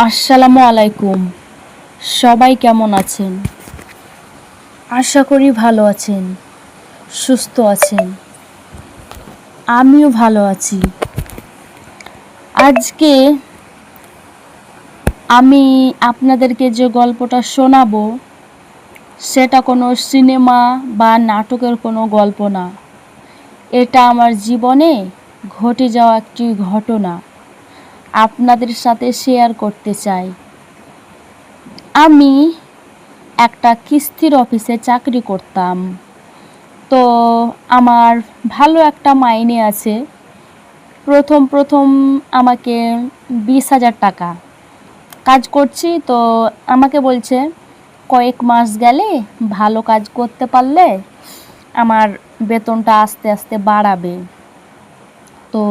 আসসালামু আলাইকুম। সবাই কেমন আছেন? আশা করি ভালো আছেন, সুস্থ আছেন। আমিও ভালো আছি। আজকে আমি আপনাদেরকে যে গল্পটা শোনাবো সেটা কোনো সিনেমা বা নাটকের কোনো গল্প না। এটা আমার জীবনে ঘটে যাওয়া একটি ঘটনা আপনাদের সাথে শেয়ার করতে চাই। আমি একটা কিস্তির অফিসে চাকরি করতাম। তো আমার ভালো একটা মাইনে আছে। প্রথম আমাকে 20,000 টাকা কাজ করছি। তো আমাকে বলছে কয়েক মাস গেলে ভালো কাজ করতে পারলে আমার বেতনটা আস্তে আস্তে বাড়াবে। তো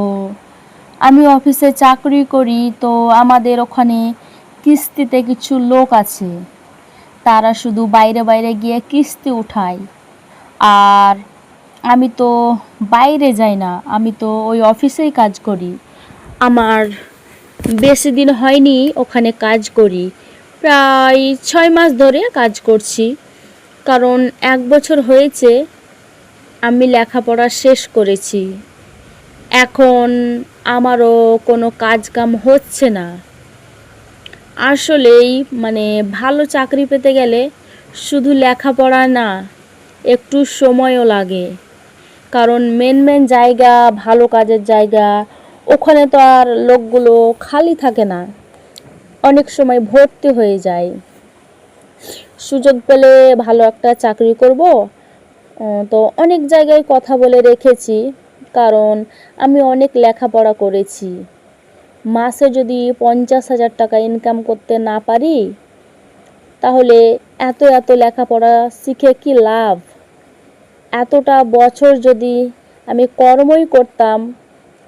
আমি অফিসে চাকরি করি। তো আমাদের ওখানে কিস্তিতে কিছু লোক আছে, তারা শুধু বাইরে বাইরে গিয়ে কিস্তি উঠায়। আর আমি তো বাইরে যাই না, আমি তো ওই অফিসেই কাজ করি। আমার বেশি দিন হয়নি ওখানে কাজ করি, প্রায় 6 মাস ধরে কাজ করছি। কারণ 1 বছর হয়েছে আমি লেখাপড়া শেষ করেছি। এখন আমারও কোনো কাজ কাম হচ্ছে না। আসলেই ভালো চাকরি পেতে গেলে শুধু লেখাপড়া না, একটু সময়ও লাগে। কারণ মেন জায়গা, ভালো কাজের জায়গা, ওখানে তো আর লোকগুলো খালি থাকে না, অনেক সময় ভর্তি হয়ে যায়। সুযোগ পেলে ভালো একটা চাকরি করব। তো অনেক জায়গায় কথা বলে রেখেছি, কারণ আমি অনেক লেখাপড়া করেছি। মাসে যদি 50,000 টাকা ইনকাম করতে না পারি, তাহলে এত লেখাপড়া শিখে কি লাভ? এতটা বছর যদি আমি কর্মই করতাম,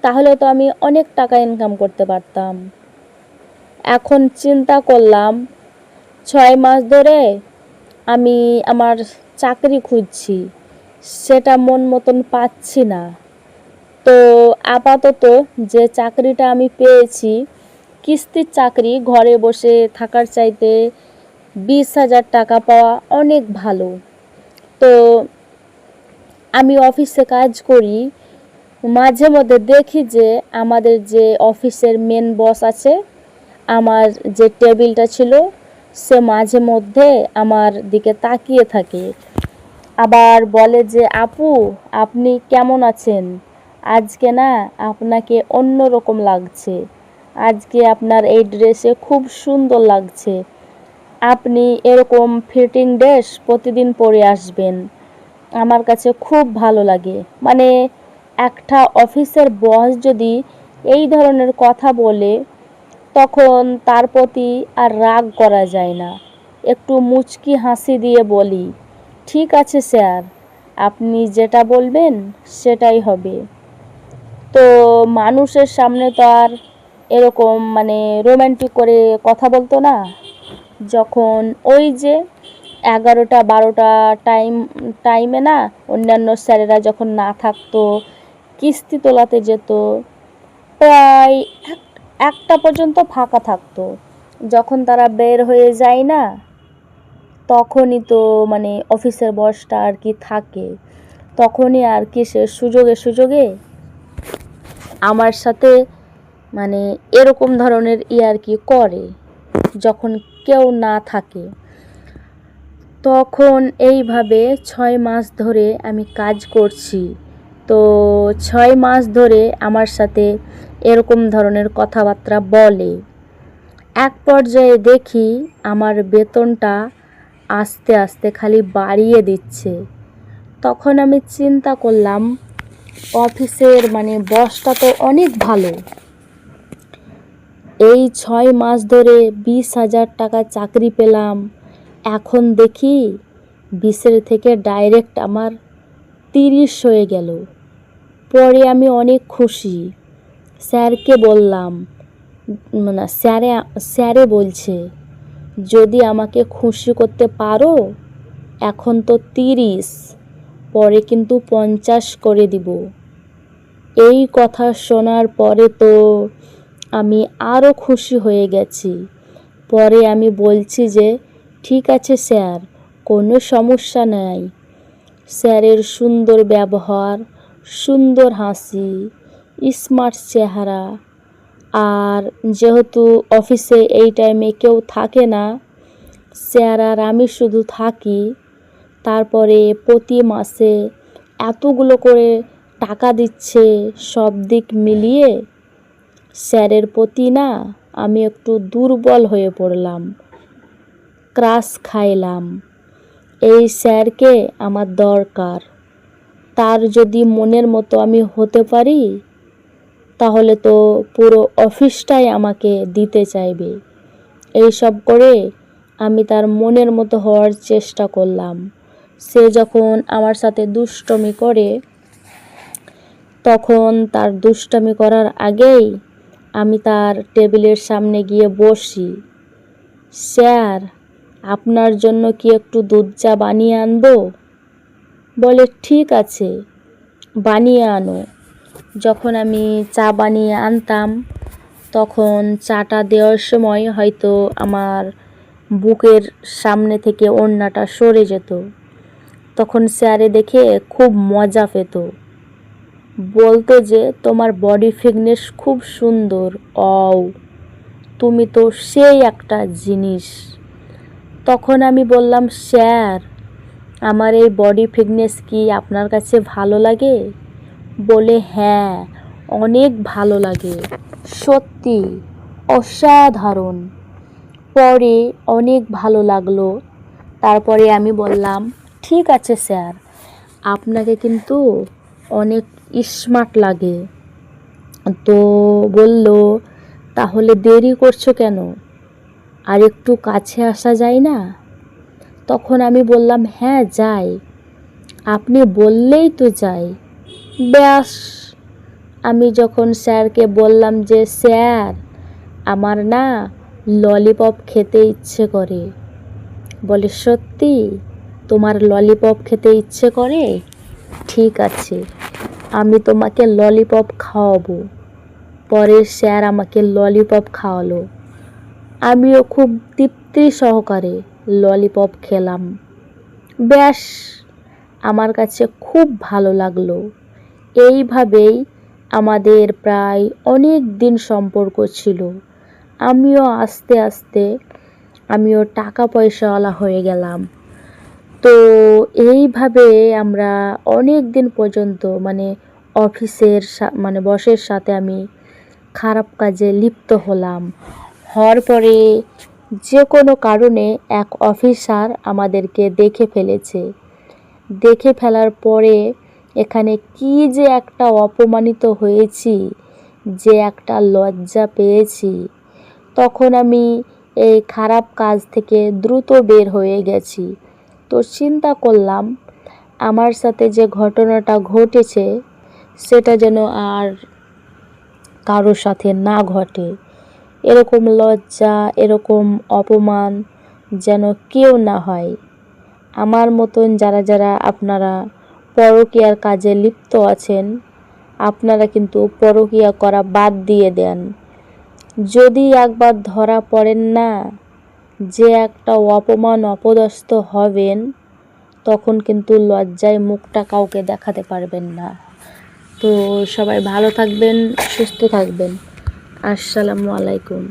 তাহলে তো আমি অনেক টাকা ইনকাম করতে পারতাম। এখন চিন্তা করলাম, 6 মাস ধরে আমি আমার চাকরি খুঁজছি, সেটা মন মতন পাচ্ছি না। তো আপাতত যে চাকরিটা আমি পেয়েছি, কিস্তির চাকরি, ঘরে বসে থাকার চাইতে 20,000 টাকা পাওয়া অনেক ভালো। তো আমি অফিসে কাজ করি। মাঝে মধ্যে দেখি যে আমাদের যে অফিসের মেন বস আছে, আমার যে টেবিলটা ছিল, সে মাঝে মধ্যে আমার দিকে তাকিয়ে থাকে। আবার বলে যে, আপু আপনি কেমন আছেন? আজকে না আপনাকে অন্য রকম লাগছে, আজকে আপনার এই ড্রেসে খুব সুন্দর লাগছে, আপনি এরকম ফিটিং ড্রেস প্রতিদিন পরে আসবেন, আমার কাছে খুব ভালো লাগে। একটা অফিসের বস যদি এই ধরনের কথা বলে, তখন তার প্রতি আর রাগ করা যায় না। একটু মুচকি হাসি দিয়ে বলি, ঠিক আছে স্যার, আপনি যেটা বলবেন সেটাই হবে। তো মানুষের সামনে তো আর এরকম রোমান্টিক করে কথা বলতো না। যখন ওই যে 11টা 12টা টাইমে না, অন্যান্য স্যারেরা যখন না থাকতো, কিস্তি তোলাতে যেত, প্রায় একটা পর্যন্ত ফাঁকা থাকতো। যখন তারা বের হয়ে যায় না, তখনই তো অফিসের বসটা আর কি থাকে। তখনই আর কি সে সুযোগে আমার সাথে এরকম ধরনের আর কি করে, যখন কেউ না থাকে। তখন এইভাবে 6 মাস ধরে আমি কাজ করছি। তো 6 মাস ধরে আমার সাথে এরকম ধরনের কথাবার্তা বলে। এক পর্যায়ে দেখি আমার বেতনটা আস্তে আস্তে খালি বাড়িয়ে দিচ্ছে। তখন আমি চিন্তা করলাম, অফিসের বসটা তো অনেক ভালো। এই 6 মাস ধরে 20,000 টাকা চাকরি পেলাম, এখন দেখি 20-এর থেকে ডাইরেক্ট আমার 30 হয়ে গেল। পরে আমি অনেক খুশি। স্যারকে বললাম, স্যারে বলছে, যদি আমাকে খুশি করতে পারো, এখন তো 30, পরে কিন্তু 50 করে দিব। এই কথা শোনার পরে তো আমি আরও খুশি হয়ে গেছি। পরে আমি বলছি যে ঠিক আছে স্যার, কোনো সমস্যা নাই। স্যারের সুন্দর ব্যবহার, সুন্দর হাসি, স্মার্ট চেহারা, আর যেহেতু অফিসে এই টাইমে কেউ থাকে না, স্যার আর আমি শুধু থাকি, তারপরে প্রতি মাসে এতগুলো করে টাকা দিচ্ছে, সব দিক মিলিয়ে স্যারের প্রতি না আমি একটু দুর্বল হয়ে পড়লাম, ক্রাশ খাইলাম। এই স্যারকে আমার দরকার। তার যদি মনের মতো আমি হতে পারি, তাহলে তো পুরো অফিসটাই আমাকে দিতে চাইবে। এই সব করে আমি তার মনের মতো হওয়ার চেষ্টা করলাম। সে যখন আমার সাথে দুষ্টমি করে, তখন তার দুষ্টামি করার আগেই আমি তার টেবিলের সামনে গিয়ে বসি। স্যার, আপনার জন্য কি একটু দুধ চা বানিয়ে আনবো? বলে ঠিক আছে, বানিয়ে আনো। যখন আমি চা বানিয়ে আনতাম, তখন চাটা দেওয়ার সময় হয়তো আমার বুকের সামনে থেকে ওড়নাটা সরে যেত। তখন স্যারে দেখে খুব মজা পেত, বলতো যে তোমার বডি ফিটনেস খুব সুন্দর, তুমি তো সেই একটা জিনিস। তখন আমি বললাম, স্যার, আমার এই বডি ফিটনেস কি আপনার কাছে ভালো লাগে? বলে হ্যাঁ, অনেক ভালো লাগে, সত্যি অসাধারণ। পরে অনেক ভালো লাগলো। তারপরে আমি বললাম, ঠিক আছে স্যার, আপনাকে কিন্তু অনেক স্মার্ট লাগে। তো বলল, তাহলে দেরি করছো কেন? আর একটু কাছে আসা যায় না? তখন আমি বললাম, হ্যাঁ যাই, আপনি বললেই তো যাই। ব্যাস, আমি যখন স্যারকে বললাম যে স্যার, আমার না ললিপপ খেতে ইচ্ছে করে। বলে সত্যি তোমার ললিপপ খেতে ইচ্ছে করে? ঠিক আছে, আমি তোমাকে ললিপপ খাওয়াবো। পরে স্যার আমাকে ললিপপ খাওয়ালো। আমিও খুব তৃপ্তি সহকারে ললিপপ খেলাম। ব্যাস, আমার কাছে খুব ভালো লাগলো। এইভাবেই আমাদের প্রায় অনেক দিন সম্পর্ক ছিল। আমিও আস্তে আস্তে টাকা পয়সাওয়ালা হয়ে গেলাম। তো এইভাবে আমরা অনেক দিন পর্যন্ত অফিসের বসের সাথে আমি খারাপ কাজে লিপ্ত হলাম। হওয়ার পরে যে কোনো কারণে এক অফিসার আমাদেরকে দেখে ফেলেছে। দেখে ফেলার পরে এখানে কি যে একটা অপমানিত হয়েছি, যে একটা লজ্জা পেয়েছি, তখন আমি এই খারাপ কাজ থেকে দ্রুত বের হয়ে গেছি। তো চিন্তা করলাম, আমার সাথে যে ঘটনাটা ঘটেছে সেটা যেন আর কারোর সাথে না ঘটে। এরকম লজ্জা, এরকম অপমান যেন কেউ না হয়। আমার মতন যারা যারা আপনারা পরকীয়ার কাজে লিপ্ত আছেন, আপনারা কিন্তু পরকীয়া করা বাদ দিয়ে দেন। যদি একবার ধরা পড়েন না, যে একটা অপমান অপদস্থ হবেন, তখন কিন্তু লজ্জায় মুখটা কাউকে দেখাতে পারবেন না। তো সবাই ভালো থাকবেন, সুস্থ থাকবেন। আসসালামু আলাইকুম।